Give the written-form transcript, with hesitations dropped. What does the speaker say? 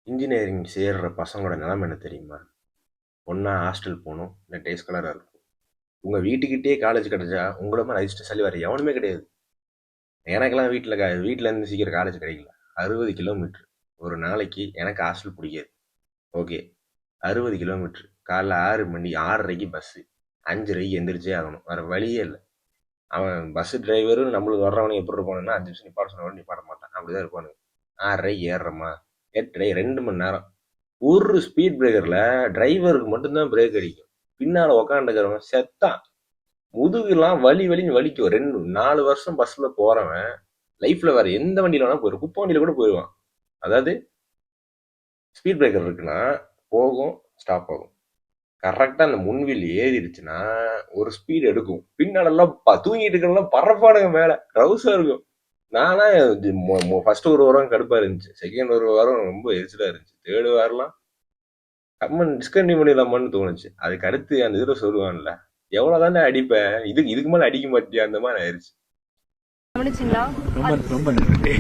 Engineering சேர்ற பசங்களோட நிலைமை என்ன தெரியுமா? ஒன்றா ஹாஸ்டல் போகணும், இல்லை டேஸ் ஸ்காலராக இருக்கும். உங்கள் வீட்டுக்கிட்டே காலேஜ் கிடச்சா உங்கள மாதிரி அதிர்ஷ்டசாலி வேறு எவனுமே கிடையாது. எனக்கெல்லாம் வீட்டிலேருந்து சீக்கிரம் காலேஜ் கிடைக்கல. 60 கிலோமீட்ரு ஒரு நாளைக்கு. எனக்கு ஹாஸ்டல் பிடிக்காது. Okay, 60 kilometre. காலைல 6 மணி, 6:30க்கு பஸ்ஸு. 5:30க்கு எந்திரிச்சே ஆகணும், வேறு வழியே இல்லை. அவன் பஸ் டிரைவரும் நம்மளுக்கு வர்றவனுக்கு எப்படி இருப்பானுன்னா 5 நிமிஷம் நிப்பாட்ட சொன்னவன் நிப்பாட்ட மாட்டான். அப்படிதான் இருப்பானுங்க. 6:30க்கு ஏறுறோமா, 8:30, 2 மணி நேரம். ஒரு ஸ்பீட் பிரேக்கரில் டிரைவருக்கு மட்டும்தான் பிரேக் அடிக்கும். பின்னால் உக்காந்துக்கிறவன் செத்தான். முதுகுலாம் வலின்னு வலிக்கும். 4 வருஷம் பஸ்ஸில் போகிறவன் லைஃப்பில் வேறு எந்த வண்டியில் வேணால் போயிடும். குப்பை வண்டியில் கூட போயிடுவான். அதாவது ஸ்பீட் பிரேக்கர் இருக்குன்னா போகும், ஸ்டாப் ஆகும். கரெக்டாக அந்த முன்வில் ஏறிடுச்சுன்னா ஒரு ஸ்பீடு எடுக்கும். பின்னாலெல்லாம் தூங்கிட்டு இருக்கலாம், பறப்பானுங்க மேலே, ரவுஸாக இருக்கும். நானா ஃபர்ஸ்ட் ஒரு வாரம் கடுப்பாக இருந்துச்சு. செகண்ட் ஒரு வாரம் ரொம்ப எரிச்சலாக இருந்துச்சு. தேர்டு வாரம்லாம் கம்மன் டிஸ்கண்டினியூ பண்ணிடலாமான்னு தோணுச்சு. அதுக்கு அடுத்து அந்த இதில் சொல்லுவான்ல, எவ்வளோ தானே அடிப்பேன், இதுக்கு மேலே அடிக்க மாட்டியா, அந்த மாதிரி ஆயிடுச்சு. கவனிச்சிங்களா? ரொம்ப ரொம்ப நன்றி.